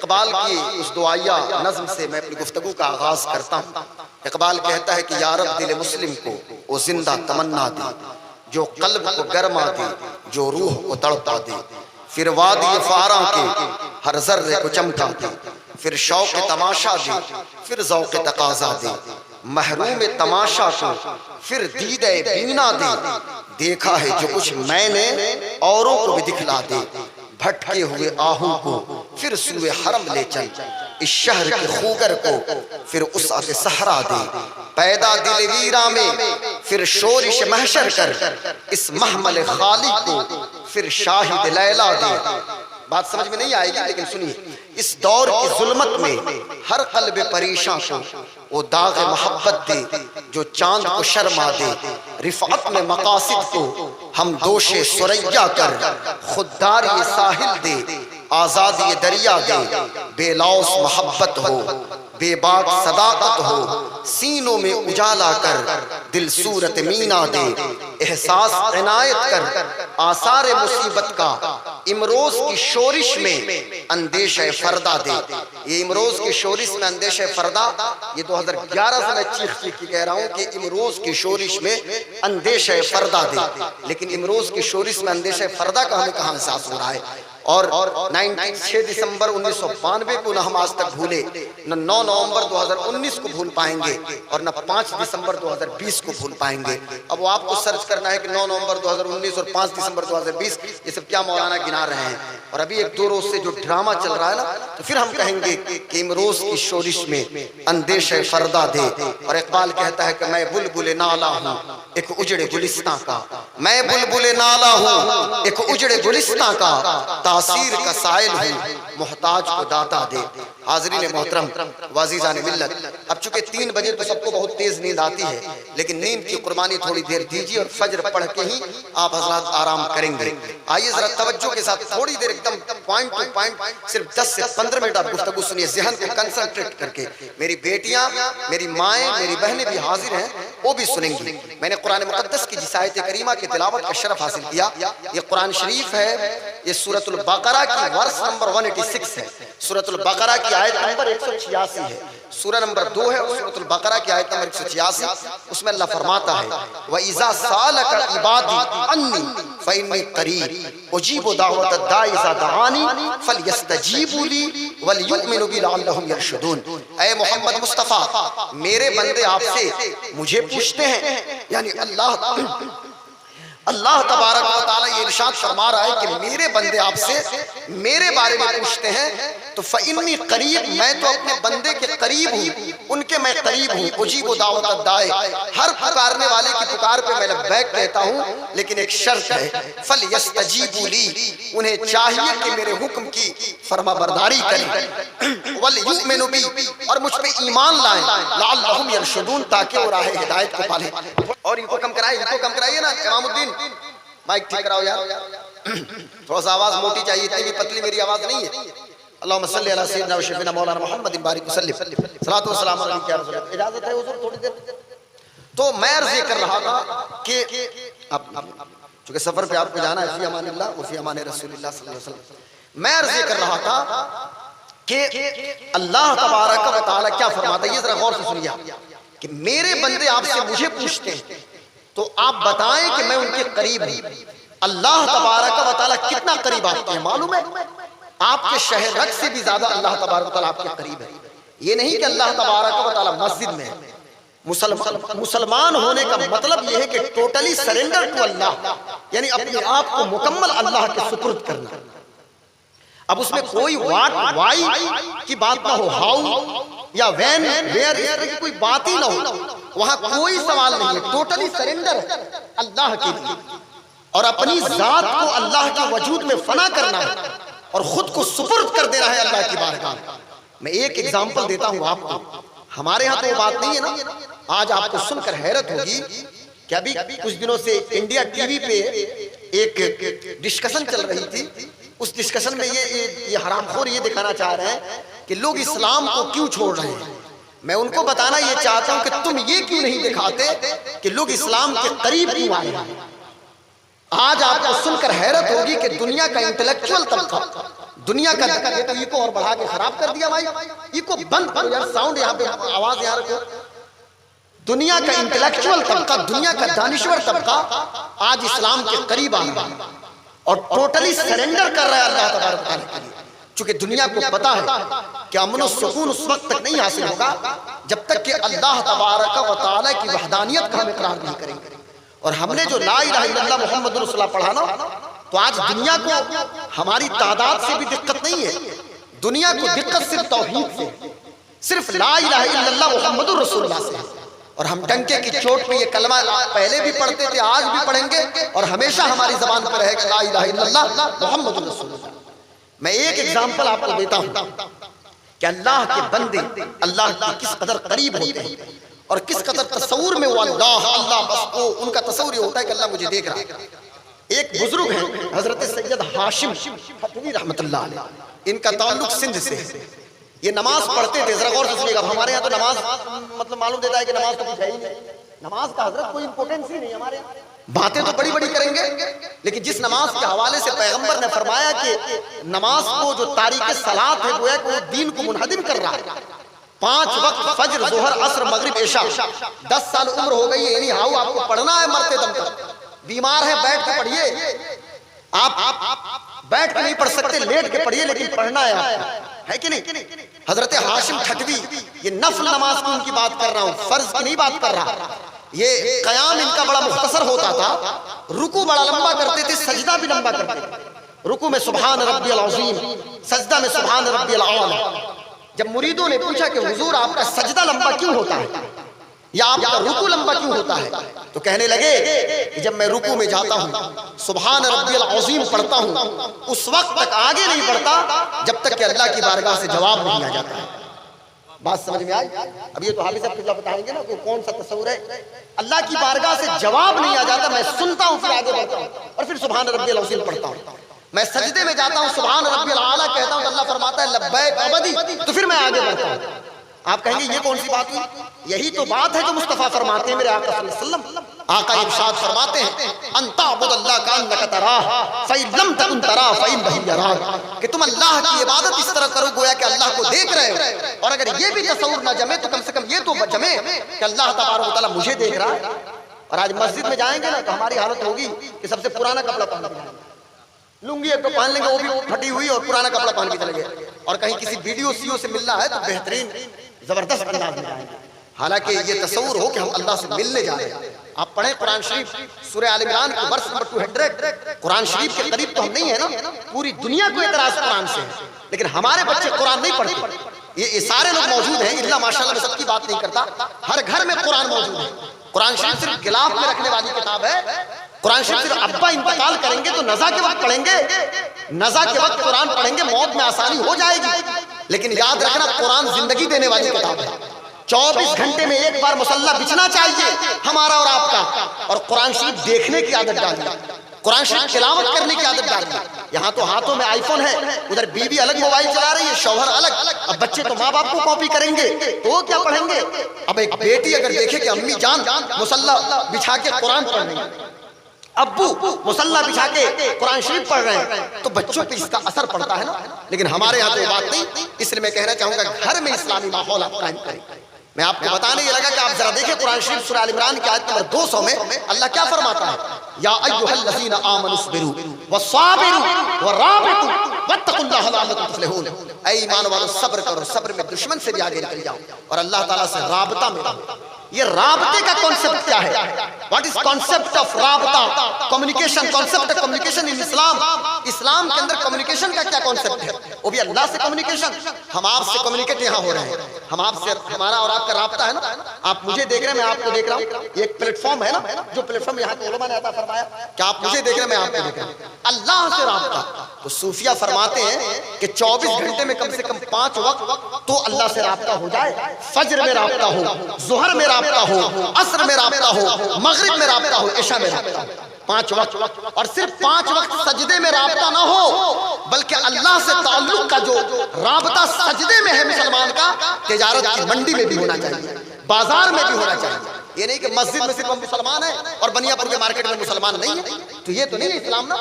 اقبال کی اس دعائیہ نظم سے میں اپنی گفتگو کا آغاز کرتا ہوں۔ اقبال کہتا ہے کہ یا رب دل مسلم کو وہ زندہ تمنا دے، جو قلب کو گرما دے، جو روح کو تڑپا دے، پھر وادی فاراں کے ہر ذرے کو چمکا دے، پھر شوق تماشا دے، پھر ذوق تقاضا دے، محروم تماشا کو پھر دیدہ بینا دے، دیکھا ہے جو کچھ میں نے اوروں کو بھی دکھلا دے، بھٹکے ہوئے آہوں کو پھر سوئے حرم لے چل، اس شہر کے خوگر کو پھر وسعت صحرا دے، پیدا دل ویرا میں پھر شورش محشر کر، اس محمل خالی کو پھر شاہد لیلا دے۔ بات سمجھ میں نہیں آئے گی لیکن سنیے، اس دور کی ظلمت میں ہر قلب پریشاں کو وہ داغ محبت دے، جو چاند کو شرما دے، رفعت میں مقاصد کو ہم دوش سریا کر، خودداری ساحل دے، آزادی دریا دے، بے لوث محبت ہو، بے باک صداقت ہو، سینوں میں اجالا کر، دل صورت مینا دے، احساس عنایت کر، آثار مصیبت کا امروز کی شورش میں اندیشہ فردہ دے۔ یہ امروز کی شورش میں اندیشہ فردہ، یہ 2011 سے میں چیخ چیخ کی کہہ رہا ہوں کہ امروز کی شورش میں اندیشہ فردہ دے، لیکن امروز کی شورش میں اندیشہ فردہ کا ہمیں کہاں احساس ہو رہا ہے؟ اور 6 دسمبر 1992 کو نہ ہم آج تک بھولے، نہ 9 نومبر 2019 کو بھول پائیں گے، اور نہ 5 دسمبر 2020 کو بھول پائیں گے۔ اب وہ آپ کو سرچ کرنا ہے کہ 9 نومبر 2019 اور 5 دسمبر 2020 یہ سب کیا مولانا گنا رہے ہیں، اور ابھی 1-2 روز سے جو ڈرامہ چل رہا ہے نا، تو پھر ہم کہیں گے کہ امروز کی شورش میں اندیشہ فردہ دے۔ اور اقبال کہتا ہے کہ میں بلبل نالا ہوں ایک اجڑے گلستاں کا، میں بلبل نالا ہوں ایک اجڑے گلستاں کا، تاثیر کا سائل ہوں محتاج کو داتا دے۔ حاضرین محترم وعزیزان ملت، اب چونکہ 3 بجے تو سب کو بہت تیز نیند آتی ہے، لیکن نیند کی قربانی تھوڑی دیر دیجیے اور فجر پڑھ کے ہی آپ حضرات آرام کریں گے۔ آئیے ذرا توجہ کے ساتھ تھوڑی دیر ایک دم پوائنٹ ٹو پوائنٹ صرف 10 سے 15 منٹ آپ گفتگو سنیے، ذہن کو کنسنٹریٹ کر کے۔ میری بیٹیاں، میری مائیں، میری بہنیں بھی حاضر ہیں، وہ بھی سنیں گی۔ میں نے قرآن مقدس کی جس آیت کریمہ کی تلاوت کا شرف حاصل کیا، یہ قرآن شریف ہے، یہ سورۃ البقرہ کی ورس نمبر 186 ہے، سورۃ البقرہ کی آیت نمبر 186 ہے، سورہ نمبر 2 ہے اور سورۃ البقرہ کی آیت نمبر 186، اس میں اللہ فرماتا ہے وَإِذَا سَأَلَكَ عِبَادِي عَنِّي فَإِنِّي قَرِيبٌ أُجِيبُ دَعْوَةَ الدَّاعِ إِذَا دَعَانِ فَلْيَسْتَجِيبُوا لِي وَلْيُؤْمِنُوا بِي لَعَلَّهُمْ يَرْشُدُونَ۔ اے محمد مصطفیٰ، میرے بندے آپ سے مجھے پوچھتے ہیں، یعنی اللہ تبارک و تعالی یہ ارشاد فرما رہا ہے کہ میرے بندے آپ سے میرے بارے میں پوچھتے ہیں، تو فَإِنِّي قریب، میں تو اپنے بندے کے قریب ہوں، ان کے میں قریب ہوں۔ اجیب دعوت الداعِ، ہر پکارنے والے کی پکار پہ میں لبیک کہتا ہوں، لیکن ایک شرط ہے فَلْيَسْتَجِيبُوا لِي، انہیں چاہیے کہ میرے حکم کی فرما برداری کریں، وَلْيُؤْمِنُوا بِي، اور مجھ پہ ایمان لائیں، لَعَلَّهُمْ يَرْشُدُونَ، تاکہ وہ راہ ہدایت کو پالیں۔ اور ان کو کم کرائیے نا امام الدین، مائک ٹھیک کراؤ یار، تھوڑا سا آواز موٹی چاہیے، اتنی بھی پتلی میری آواز نہیں ہے۔ اللہم صلی علی سیدنا و شفینا مولانا محمد بارک وسلم، صلاۃ و سلام علیک یا رسول اللہ۔ اجازت ہے حضور تھوڑی دیر؟ تو میں عرض یہ کر رہا تھا کہ اب چونکہ سفر پہ آپ کو جانا ہے، فی امان اللہ و فی امان رسول اللہ صلی اللہ علیہ وسلم، میں عرض یہ کر رہا تھا کہ اللہ تبارک و تعالی کیا فرماتا ہے، یہ ذرا غور سے سنیے، کہ میرے بندے آپ سے مجھے پوچھتے ہیں تو آپ بتائیں کہ میں ان کے قریب ہوں۔ اللہ تبارک و تعالی کتنا قریب آتے ہیں معلوم ہے؟ آپ کے شہر رگ سے بھی زیادہ اللہ تبارک و تعالی آپ کے قریب ہے۔ یہ نہیں کہ اللہ تبارک و تعالی مسجد میں ہے۔ مسلمان ہونے کا مطلب یہ ہے کہ ٹوٹلی سرنڈر ٹو اللہ، یعنی اپنے آپ کو مکمل اللہ کے سپرد کرنا۔ اب اس میں کوئی واٹ وائی کی بات نہ ہو، ہاؤ یا وین ویئر، اس طرح کی کوئی بات ہی نہ ہو، وہاں کوئی سوال نہیں ہے، ٹوٹلی سرنڈر ہے اللہ کے لیے، اور اپنی ذات کو اللہ کے وجود میں فنا کرنا ہے اور خود کو سپرد کر دینا ہے اللہ کی بارگاہ میں۔ میں ایک ایگزامپل دیتا ہوں آپ کو، ہمارے ہاں تو وہ بات نہیں ہے نا۔ آج آپ کو سن کر حیرت ہوگی کہ ابھی کچھ دنوں سے انڈیا ٹی وی پہ ایک ڈسکشن چل رہی تھی، اس ڈسکشن میں یہ حرام خور یہ دکھانا چاہ رہے ہیں کہ لوگ اسلام کو کیوں چھوڑ رہے ہیں۔ میں ان کو بتانا یہ چاہتا ہوں کہ تم یہ کیوں نہیں دکھاتے کہ لوگ اسلام کے قریب کیوں آئے ہیں۔ آج آپ کو سن کر حیرت ہوگی کہ دنیا کا انٹلیکچوئل طبقہ، دنیا کا یہ تو ایکو اور بڑھا کے خراب کر دیا بھائی، ایکو بند کرو یار، ساؤنڈ یہاں پہ آواز یہاں رکھو۔ دنیا کا انٹلیکچوئل طبقہ، دنیا کا دانشور طبقہ آج اسلام کے قریب آ رہا ہے اور ٹوٹلی سرنڈر کر رہا ہے اللہ تبارک و تعالیٰ کے لیے، چونکہ دنیا کو پتا ہے کہ امن و سکون اس وقت تک نہیں حاصل ہوگا جب تک کہ اللہ تبارک و تعالیٰ کی وحدانیت کا ہم اقرار نہیں کریں گے۔ اور ہم نے جو لا الہ الا اللہ محمد رسول اللہ پڑھا نا، تو آج دنیا کو ہماری تعداد سے بھی دقت نہیں ہے، دنیا کو دقت صرف توحید سے، صرف لا الہ الا اللہ محمد رسول اللہ سے۔ اور ہم ڈنکے کی چوٹ پہ یہ کلمہ پہلے بھی پڑھتے تھے، آج بھی پڑھیں گے، اور ہمیشہ ہماری زبان پر رہے گا لا الہ الا اللہ محمد رسول اللہ۔ میں ایک ایگزامپل آپ کو دیتا ہوں کہ اللہ کے بندے اللہ کی کس قدر قریب ہوتے ہیں اور کس قدر تصور میں وہ اللہ بس وہ ان کا تصور یہ ہوتا ہے کہ اللہ مجھے دیکھ رہا ہے۔ ایک بزرگ ہیں حضرت سید ہاشم فتوی رحمت اللہ علیہ، ان کا تعلق سندھ سے ہے۔ یہ نماز پڑھتے تھے، ذرا غور سے سنیے گا، ہمارے یہاں تو نماز مطلب معلوم دیتا ہے کہ نماز تو کچھ ہے ہی نہیں، نماز کا حضرت کوئی امپورٹنس ہی نہیں ہمارے یہاں، باتیں تو بڑی بڑی کریں گے، لیکن جس نماز کے حوالے سے پیغمبر نے فرمایا کہ نماز کو جو تاریک صلاۃ ہے گویا کہ وہ دین کو منہدم کر رہا ہے، 5 وقت فجر ظہر عصر مغرب عشاء، 10 سال عمر ہو گئی ہے، یعنی ہاؤ آپ کو پڑھنا ہے مرتے دم تک، بیمار ہے بیٹھ کے پڑھیے، آپ بیٹھ کے نہیں پڑھ سکتے لیٹ کے پڑھیے، لیکن پڑھنا ہے آپ، ہے کہ نہیں؟ حضرت ہاشم ٹھٹوی، یہ نفل نماز کی ان کی بات کر رہا ہوں، فرض کی نہیں بات کر رہا، یہ قیام ان کا بڑا مختصر ہوتا تھا، رکوع بڑا لمبا کرتے تھے، سجدہ بھی لمبا کرتے تھے، رکوع میں سبحان ربی العظیم، سجدہ میں سبحان ربی الاعلی۔ جب مریدوں نے پوچھا کہ حضور آپ کا سجدہ لمبا کیوں ہوتا ہے یا آپ کا رکوع لمبا کیوں ہوتا ہے، تو کہنے لگے کہ جب میں رکوع میں جاتا ہوں سبحان ربی العظیم پڑھتا ہوں، اس وقت تک آگے نہیں بڑھتا جب تک کہ اللہ کی بارگاہ سے جواب نہیں آ جاتا ہے۔ بات سمجھ میں آئی؟ اب یہ تو حافظ صاحب قبلہ بتائیں گے نا کہ کون سا تصور ہے، اللہ کی بارگاہ سے جواب نہیں آ جاتا، میں سنتا ہوں پھر آگے بڑھتا ہوں اور پھر سبحان ربی العظیم پڑھتا ہوں، میں سجدے میں جاتا ہوں سبحان ربی الاعلی کہتا ہوں، اللہ فرماتا ہے لبیک عبدی، تو پھر میں آگے بڑھتا ہوں۔ آپ کہیں گے یہ کون سی بات ہوئی؟ یہی تو بات ہے جو مصطفیٰ فرماتے ہیں میرے آقا صلی اللہ علیہ وسلم، آقا ارشاد فرماتے ہیں ان تعبد اللہ کانک تراہ فإن لم تکن تراہ فإنہ یراک، کہ تم اللہ کی عبادت اس طرح کرو گویا کہ اللہ کو دیکھ رہے ہو، اور اگر یہ بھی تصور نہ جمے تو کم سے کم یہ تو جمے کہ اللہ تبارک و تعالیٰ مجھے دیکھ رہا ہے۔ اور آج مسجد میں جائیں گے نا تو ہماری حالت ہوگی کہ سب سے پرانا کپڑا پہن کے جائیں گے، لنگی ایک تو پہن لیں گے وہ بھی پھٹی ہوئی اور پرانا کپڑا پہن کے چلے گئے، اور کہیں کسی ویڈیو سیو سے ملنا ہے تو بہترین زبردست انداز میں جائیں گے، حالانکہ یہ تصور ہو کہ ہم اللہ سے ملنے جا رہے ہیں۔ آپ پڑھیں قرآن شریف سورہ آل عمران کے ورس نمبر 200، قرآن شریف کے قریب تو ہم نہیں ہیں نا، پوری دنیا کو اعتراض قرآن سے ہے، لیکن ہمارے بچے قرآن نہیں پڑھتے، یہ سارے لوگ موجود ہیں، اللہ ماشاءاللہ میں سب کی بات نہیں کرتا، ہر گھر میں قرآن موجود ہے، قرآن شریف صرف غلاف میں رکھنے والی کتاب ہے، قرآن شریف صرف ابا انتقال کریں گے تو نزا کے وقت پڑھیں گے، نزا کے وقت قرآن پڑھیں گے، موت میں آسانی ہو جائے گی، لیکن یاد رکھنا قرآن زندگی دینے والی کتاب ہے، 24 گھنٹے میں ایک بار مصلی بچھنا چاہیے ہمارا اور آپ کا، اور قرآن شریف دیکھنے کی عادت ڈالیے، قرآن شریف تلاوت کرنے کی عادت ڈالیے۔ یہاں تو ہاتھوں میں آئی فون ہے، ادھر بیوی الگ موبائل چلا رہی ہے، شوہر الگ، اب بچے تو ماں باپ کو کاپی کریں گے تو وہ کیا پڑھیں گے؟ اب ایک بیٹی اگر دیکھے کہ امی جان مصلی بچھا کے قرآن پڑھ رہی ہے، ابو مصلی بچھا کے قرآن شریف پڑھ رہے ہیں، تو بچوں پہ اس کا اثر پڑتا ہے نا، لیکن ہمارے یہاں تو بات نہیں، اس لیے میں کہنا چاہوں گا گھر میں اسلامی ماحول آپ قائم کریں۔ میں آپ کو بتانے یہ لگا کہ آپ ذرا دیکھیں قرآن شریف سورہ آل عمران کی آیت نمبر 200 میں اللہ کیا فرماتا ہے، یا ایھا الذین آمنوا اصبروا وصابروا ورابطوا واتقوا اللہ لعلکم تفلحون، اے ایمان والو صبر کرو، صبر میں دشمن سے بھی آگے نکل جاؤ اور اللہ تعالیٰ سے رابطہ میں رہو۔ یہ رابطے کا کانسیپٹ کیا ہے؟ واٹ از کانسیپٹ آف رابطہ؟ Communication, concept of communication in اسلام، اسلام کے اندر کمیونیکیشن کا کیا کانسیپٹ ہے؟ وہ بھی اللہ سے کمیونیکیشن، ہم آپ سے کمیونیکیٹ یہاں ہو رہے ہیں، ہم آپ سے، ہمارا اور آپ کا رابطہ ہے نا، آپ مجھے دیکھ رہے ہیں میں آپ کو دیکھ رہا ہوں، یہ ایک پلیٹ فارم ہے نا، جو پلیٹ فارم یہاں کے علماء نے عطا فرمایا کہ آپ مجھے دیکھ رہے ہیں میں آپ کو دیکھ رہا ہوں، اللہ سے رابطہ۔ تو صوفیہ فرماتے ہیں کہ 24 گھنٹے میں کم سے کم 5 وقت تو اللہ سے رابطہ ہو جائے، فجر میں رابطہ ہو، ظہر میں رابطہ ہو، عصر میں رابطہ ہو، مغرب میں رابطہ ہو، عشاء میں رابطہ ہو، 5 وقت، اور صرف 5 وقت سجدے میں رابطہ نہ ہو بلکہ اللہ سے تعلق کا جو رابطہ سجدے میں ہے مسلمان کا، تجارت کی منڈی میں بھی ہونا چاہیے، بازار میں بھی ہونا چاہیے، یہ نہیں کہ مسجد میں صرف ہم مسلمان ہیں اور بنیا پور کے مارکیٹ میں مسلمان نہیں ہیں، تو یہ تو نہیں ہے اسلام نا۔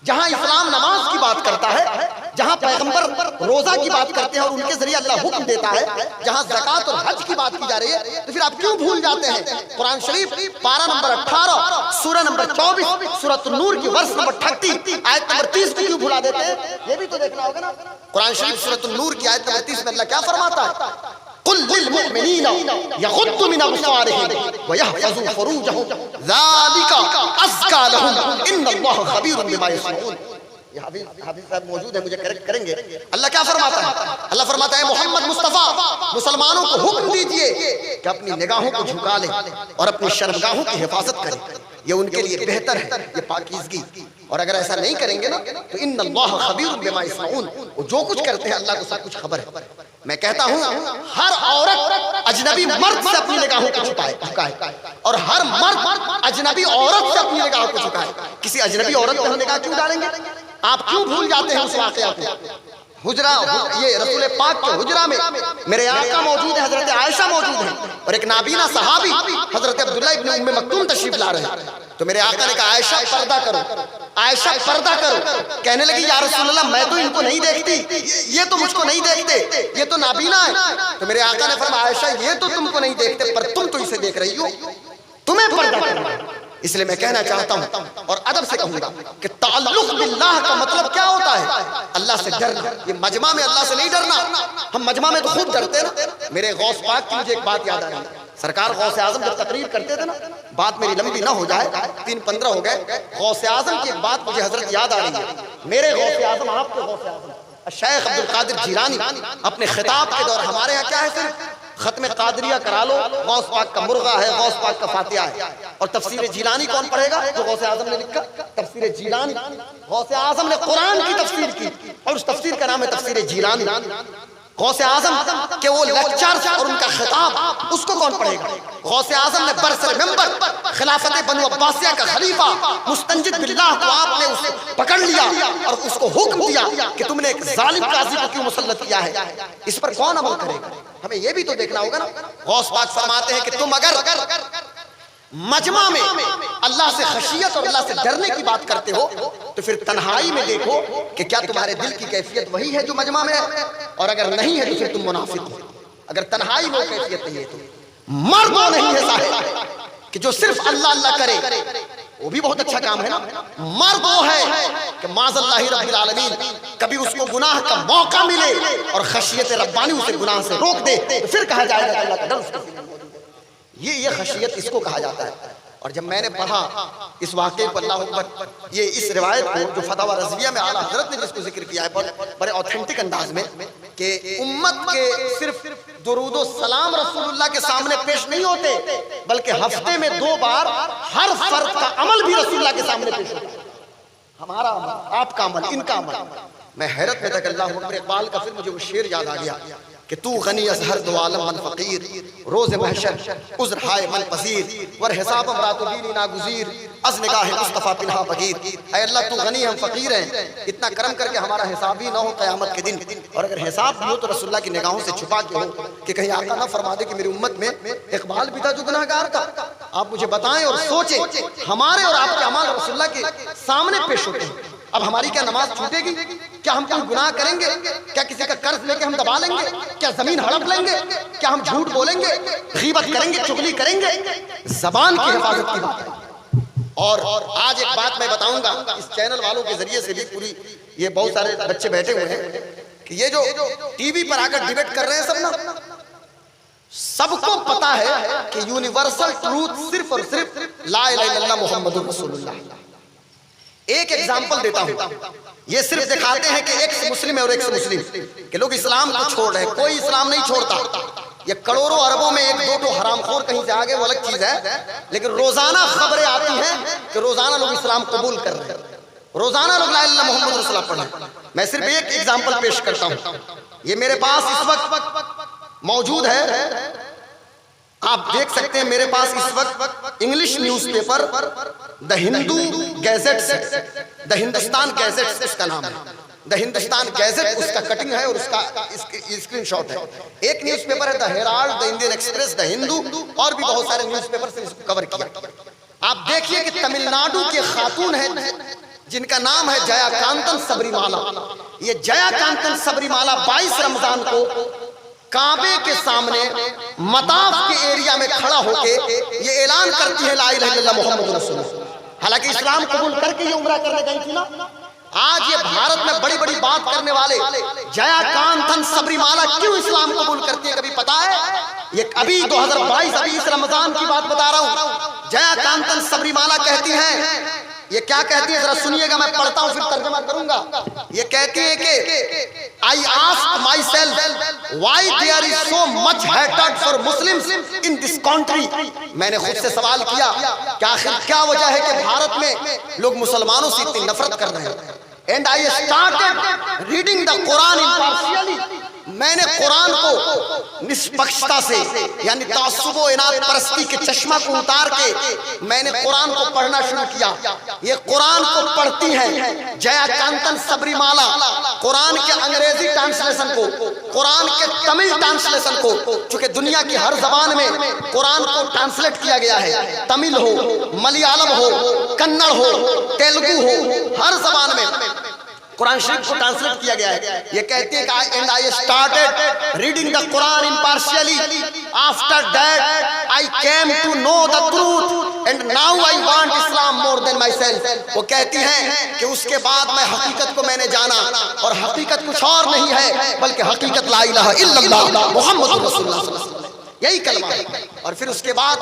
جہاں اسلام نماز کی بات کرتا ہے، جہاں پیغمبر روزہ کی بات کرتے ہیں اور ان کے ذریعے اللہ حکم دیتا ہے، جہاں زکوٰۃ اور حج کی بات کی جا رہی ہے، تو پھر آپ کیوں بھول جاتے ہیں قرآن شریف پارہ نمبر 18 سورہ نمبر 24 سورۃ النور کی ورس نمبر 38 آیت نمبر 30 کو کیوں بھلا دیتے ہیں؟ یہ بھی تو دیکھنا ہوگا نا۔ قرآن شریف سورۃ النور کی آیت نمبر 30 میں اللہ کیا فرماتا ہے؟ قل للمؤمنین یغضوا من ابصارهم ویحفظوا فروجهم ذلک ازکی لهم ان اللہ خبیر بما یصنعون۔ یہ حافظ صاحب موجود ہیں، مجھے کریکٹ کریں گے۔ اللہ کیا فرماتا ہے؟ اللہ فرماتا ہے محمد مصطفیٰ مسلمانوں کو حکم دیجئے کہ اپنی نگاہوں کو جھکا لیں اور اپنی شرمگاہوں کی حفاظت کریں، یہ ان کے لیے بہتر ہے، یہ پاکیزگی۔ اور اگر ایسا نہیں کریں گے نا تو ان اللہ خبیر بما یصنعون، وہ جو کچھ کرتے ہیں اللہ کو سب کچھ خبر ہے۔ میں کہتا ہوں ہر عورت اجنبی مرد سے اپنی نگاہوں کو جھکائے اور ہر مرد اجنبی عورت سے اپنی نگاہوں کو جھکائے۔ کسی اجنبی عورت پہ ہم نگاہ کیوں ڈالیں گے؟ آپ کیوں بھول جاتے ہیں اس واقعہ کو؟ حجرہ، یہ رسول پاک کے حجرہ میں میرے آقا موجود ہے، حضرت عائشہ موجود ہے اور ایک نابینا صحابی حضرت عبداللہ ابن ام مکتوم تشریف لا رہے ہیں۔ تو میرے آقا نے کہا عائشہ پردہ کرو، عائشہ پردہ کرو۔ کہنے لگی یا رسول اللہ میں تو ان کو نہیں دیکھتی، یہ تو مجھ کو نہیں دیکھتے، یہ تو نابینا ہے۔ تو میرے آقا نے فرمایا عائشہ یہ تو تم کو نہیں دیکھتے پر تم تو اسے دیکھ رہی ہو، تمہیں پردہ کرنا ہے۔ اس لیے میں کہنا چاہتا ہوں اور ادب سے کہوں گا کہ تعلق باللہ کا مطلب کیا ہوتا ہے؟ اللہ سے ڈرنا۔ یہ مجمع میں اللہ سے نہیں ڈرنا، ہم مجمع میں تو خوب ڈرتے ہیں نا۔ میرے غوث پاک کی مجھے ایک بات یاد آ رہی ہے، سرکار غوث اعظم جب تقریر کرتے تھے نا، بات میری لمبی نہ ہو جائے، 3:15 ہو گئے، غوث اعظم کی ایک بات مجھے حضرت یاد آ رہی ہے۔ میرے غوث اعظم، آپ کے غوث اعظم شیخ عبد القادر جیلانی اپنے خطاب کے دور، ہمارے ہاں کیا ہے صرف ختم قادریہ کرا لو، غوث پاک کا مرغہ ہے، غوث پاک کا فاتحہ ہے۔ اور تفسیر جیلانی کون پڑھے گا؟ جو غوث اعظم نے لکھا تفسیر جیلانی۔ غوث اعظم نے قرآن کی تفسیر کی اور اس تفسیر کا نام ہے تفسیر جیلانی۔ غوث اعظم کہ وہ لیکچر اور ان کا خطاب اس کو کون پڑھے گا؟ غوث اعظم نے برسر ممبر خلافت بنو عباسیہ کا خلیفہ مستنجد باللہ کو آپ نے اسے پکڑ لیا اور اس کو حکم دیا کہ تم نے ایک ظالم قاضی کو کیوں مسلط کیا ہے، اس پر کون عمل کرے گا؟ ہمیں یہ بھی تو دیکھنا ہوگا نا۔ غوث پاک فرماتے ہیں کہ تم اگر مجمع میں اللہ سے خشیت اور اللہ سے ڈرنے کی بات کرتے ہو تو پھر تنہائی میں دیکھو کہ کیا تمہارے دل کی کیفیت وہی ہے جو مجمع میں ہے، اور اگر نہیں ہے تو پھر تم منافق ہو۔ اگر تنہائی میں کیفیت نہیں ہے تو مرد وہ نہیں ہے صاحب کہ جو صرف اللہ اللہ کرے، وہ بھی بہت اچھا کام ہے نا۔ مرد وہ ہے کہ معاذ اللہ رب العالمین کبھی اس کو گناہ کا موقع ملے اور خشیت ربانی اسے گناہ سے روک دے تو پھر کہا جائے گا اللہ کا ڈر اس کے دل میں موجود ہے۔ یہ خشیت اس کو کہا جاتا ہے۔ اور جب میں نے پڑھا اس واقعے کو، اللہ اکبر، یہ اس روایت کو جو فتاوی رضویہ میں اعلیٰ حضرت نے جس کو ذکر کیا ہے بڑے اوتھینٹک انداز میں، کہ امت کے صرف درود و سلام رسول اللہ کے سامنے پیش نہیں ہوتے بلکہ ہفتے میں 2 بار ہر فرد کا عمل بھی رسول اللہ کے سامنے پیش ہوتا ہے۔ ہمارا عمل، آپ کا عمل، ان کا عمل۔ میں حیرت میں تھا کہ اللہ اکبر، اقبال کا پھر مجھے وہ شعر یاد آ گیا کہ تو غنی از ہر دو عالم من فقیر، روز محشر عذر ہائے من پذیر، ور حساب امرات دینی ناگزیر، از نگاہ مصطفیٰ پنہا بگیر۔ اے اللہ تو غنی، ہم فقیر ہیں، اتنا کرم کر کے ہمارا حساب ہی نہ ہو قیامت کے دن، اور اگر حساب بھی ہو تو رسول اللہ کی نگاہوں سے چھپا کے ہو کہ کہیں آقا نہ فرما دے کہ میری امت میں اقبال بھی تھا جو گناہ گار تھا۔ آپ مجھے بتائیں اور سوچیں، ہمارے اور آپ کے اعمال رسول اللہ کے سامنے پیش ہوتے ہیں۔ اب ہماری کیا نماز چھوٹے گی؟ کیا ہم کوئی گناہ کریں گے؟ کیا کسی کا قرض لے کے ہم دبا لیں گے؟ کیا زمین ہڑپ لیں گے؟ کیا ہم جھوٹ بولیں گے، غیبت کریں گے، چغلی کریں گے؟ زبان کی حفاظت کی بات ہے۔ اور آج ایک بات میں بتاؤں گا اس چینل والوں کے ذریعے سے بھی، پوری یہ بہت سارے بچے بیٹھے ہوئے ہیں کہ یہ جو ٹی وی پر آ کر ڈیبیٹ کر رہے ہیں سب نا، سب کو پتا ہے کہ یونیورسل ٹروتھ صرف اور صرف لا الہ الا اللہ محمد رسول اللہ۔ ایک ایگزامپل دیتا ہوں، یہ صرف دکھاتے ہیں کہ ایک سے مسلم ہے اور ایک سے مسلم، کہ لوگ اسلام کو چھوڑ رہے ہیں۔ کوئی اسلام نہیں چھوڑتا، یہ کروڑوں اربوں میں 1-2 حرام خور کہیں سے آگے وہ الگ چیز ہے، لیکن روزانہ خبریں آتی ہیں کہ روزانہ لوگ اسلام قبول کر رہے ہیں، روزانہ لوگ لا الہ الا اللہ محمد رسول اللہ پڑھ رہے ہیں۔ میں صرف ایک ایگزامپل پیش کرتا ہوں، یہ میرے پاس اس وقت موجود ہے، آپ دیکھ سکتے ہیں میرے پاس اس وقت English news paper the Hindu gazette, the Hindustan gazette اس کا نام ہے، دا ہندوستان گیزٹ اس کا کٹنگ ہے اور اس کا اسکرین شاٹ ہے۔ ایک نیوز پیپر ہے دا ہیرالڈ، دا انڈین ایکسپریس، دا ہندو، اور بھی بہت سارے نیوز پیپر سے اس کو کور کیا۔ آپ دیکھیے کہ تمل ناڈو کی خاتون ہے جن کا نام ہے جیا کانتن سبری مالا. یہ جیا کانتن سبری مالا 22 رمضان کو کعبے کے سامنے مطاف کے ایریا میں کھڑا ہو کے یہ اعلان کرتی ہے لا الہ الا اللہ محمد رسول اللہ. حالانکہ اسلام قبول کر کے یہ عمرہ کرنے گئی تھی نا. آج یہ بھارت میں بڑی بڑی بات کرنے والے جیا کانتن سبری مالا کیوں اسلام قبول کرتی ہے کبھی پتا ہے؟ یہ ابھی 2022 ابھی اس رمضان کی بات بتا رہا ہوں. جیا کانتن سبری مالا کہتی ہیں، یہ کیا کہتی ہے ذرا سنیے گا، میں پڑھتا ہوں پھر ترجمہ کروں گا. یہ کہتی ہے کہ I ask myself why there is so much hatred for Muslims in this country. میں نے خود سے سوال کیا کہ آخر کیا وجہ ہے کہ بھارت میں لوگ مسلمانوں سے اتنی نفرت کر رہے ہیں. And I started reading the Quran impartially. میں نے قرآن کو نسپکشتا سے یعنی تعصب و اناد پرستی کے چشمہ کو اتار کے میں نے قرآن کو پڑھنا شروع کیا. یہ قرآن کو پڑھتی ہیں جیا کانتن سبری مالا. قرآن کے انگریزی ٹرانسلیشن کو، قرآن کے تمل ٹرانسلیشن کو، چونکہ دنیا کی ہر زبان میں قرآن کو ٹرانسلیٹ کیا گیا ہے، تمل ہو، ملیالم ہو، کنڑ ہو، تیلگو ہو، ہر زبان میں قرآن شریف کو ٹرانسلیٹ کیا گیا ہے. یہ کہتے ہیں کہ and I started reading the Quran impartially. After that I came to know the truth and now I want Islam more than myself. وہ کہتی ہیں کہ اس کے بعد میں حقیقت کو میں نے جانا، اور حقیقت کچھ اور نہیں ہے بلکہ حقیقت لا الہ الا اللہ محمد رسول اللہ صلی اللہ علیہ وسلم، یہی کلمہ ہے. اور پھر اس کے بعد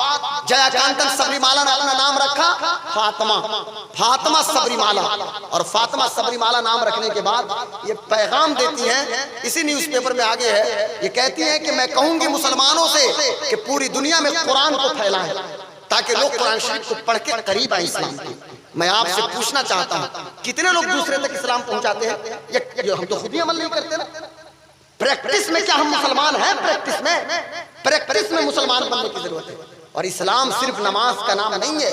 جیا کانتن سبری مالا نے اپنا نام رکھا فاطمہ، فاطمہ سبری مالا. اور فاطمہ سبری مالا نام رکھنے کے بعد یہ پیغام دیتی ہیں، اسی نیوز پیپر میں آگے ہے، یہ کہتی ہیں کہ میں کہوں گی مسلمانوں سے کہ پوری دنیا میں قرآن کو پھیلائیں تاکہ لوگ قرآن شریف کو پڑھ کے قریب آئیں اسلام کے. میں آپ سے پوچھنا چاہتا ہوں کتنے لوگ دوسرے تک اسلام پہنچاتے ہیں؟ یہ ہم تو خود ہی عمل نہیں کرتے نا. پریکٹس میں کیا ہم مسلمان ہیں؟ پریکٹس میں مسلمان بننے کی ضرورت ہے. اور اسلام صرف نماز کا نام نہیں ہے،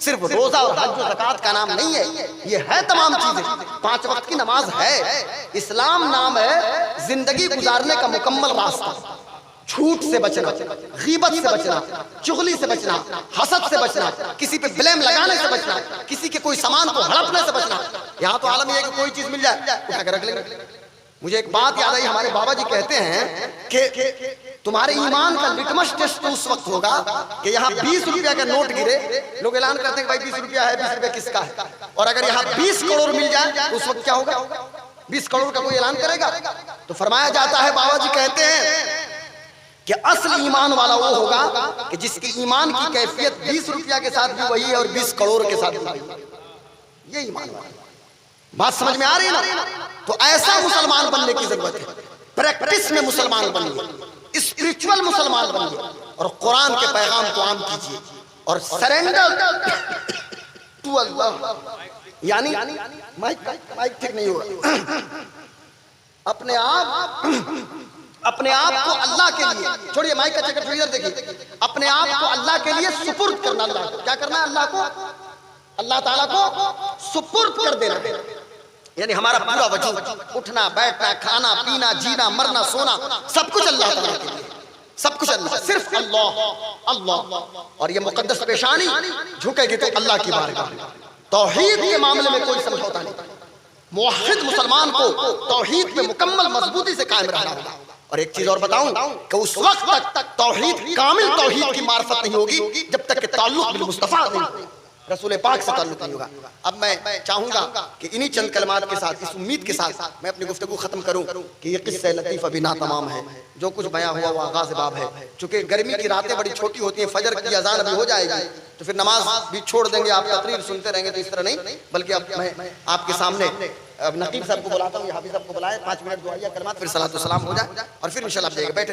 صرف روزہ اور حج و زکوٰۃ کا نام نہیں ہے، یہ ہے تمام چیزیں. 5 وقت کی نماز ہے. اسلام نام ہے زندگی گزارنے کا مکمل راستہ. جھوٹ سے بچنا، غیبت سے بچنا، چغلی سے بچنا، حسد سے بچنا، کسی پہ بلیم لگانے سے بچنا، کسی کے کوئی سامان کو ہڑپنے سے بچنا. یہاں تو عالم یہ ہے کہ کوئی چیز مل جائے اٹھا کے رکھ لیں. مجھے ایک بات یاد آئی، ہمارے بابا جی کہتے ہیں کہ تمہارے ایمان کا لٹمس ٹیسٹ تو اس وقت ہوگا کہ یہاں 20 روپیہ کا نوٹ گرے، لوگ اعلان کرتے ہیں کہ بھائی 20 روپیہ ہے، 20 روپیہ کس کا ہے. اور اگر یہاں 20 کروڑ مل جائے اس وقت کیا ہوگا؟ 20 کروڑ کا کوئی اعلان کرے گا؟ تو فرمایا جاتا ہے، بابا جی کہتے ہیں کہ اصل ایمان والا وہ ہوگا کہ جس کی ایمان کی کیفیت 20 روپیہ کے ساتھ بھی وہی ہے اور 20 کروڑ کے ساتھ بھی وہی ہے. یہ ایمان والا. بات سمجھ میں آ رہی ہے نا؟ تو ایسا مسلمان بننے کی ضرورت ہے. پریکٹس میں مسلمان بنیے، اسپریچول مسلمان بنیے، اور قرآن کے پیغام کو عام کیجیے، اور سرینڈر ٹو اللہ. یعنی مائک ٹھیک نہیں ہوگا. اپنے آپ کو اللہ کے لیے چھوڑیے، مائک کا چکر چھوڑیے، ادھر دیکھیے. اپنے آپ کو اللہ کے لیے سپرد کرنا. اللہ کو کیا کرنا ہے؟ اللہ کو، اللہ تعالیٰ کو سپرد کر دینا. یعنی ہمارا پورا وجود، اٹھنا بیٹھنا کھانا پینا جینا مرنا سونا سب کچھ اللہ تعالیٰ کے لیے، سب کچھ اللہ، صرف اللہ اللہ. اور یہ مقدس پیشانی جھکے گی تو اللہ کی بارگاہ. توحید کے معاملے میں کوئی سمجھوتا نہیں. موحد مسلمان کو توحید میں مکمل مضبوطی سے قائم رہنا ہوگا. اور ایک چیز اور بتاؤں کہ اس وقت تک توحید، کامل توحید کی معرفت نہیں ہوگی جب تک کہ تعلق بالمصطفیٰ نہیں، رسول پاک سے تعلق نہیں ہوگا. اب میں چاہوں گا کہ انہی چند کلمات کے ساتھ، اس امید کے ساتھ میں اپنی گفتگو ختم کروں کہ یہ قصہ لطیف ابھی ناتمام ہے. جو کچھ بیان ہوا وہ آغاز باب ہے. چونکہ گرمی کی راتیں بڑی چھوٹی ہوتی ہیں، فجر کی اذان ابھی ہو جائے گی تو پھر نماز بھی چھوڑ دیں گے، آپ تقریر سنتے رہیں گے. تو اس طرح نہیں، بلکہ اب میں آپ کے سامنے اب نقیب صاحب کو بلاتا ہوں، یہ حافظ صاحب کو بلائے، 5 منٹ دعائیہ کلمات، پھر صلاۃ و سلام ہو جائے اور پھر انشاءاللہ آپ جائیے گا. بیٹھے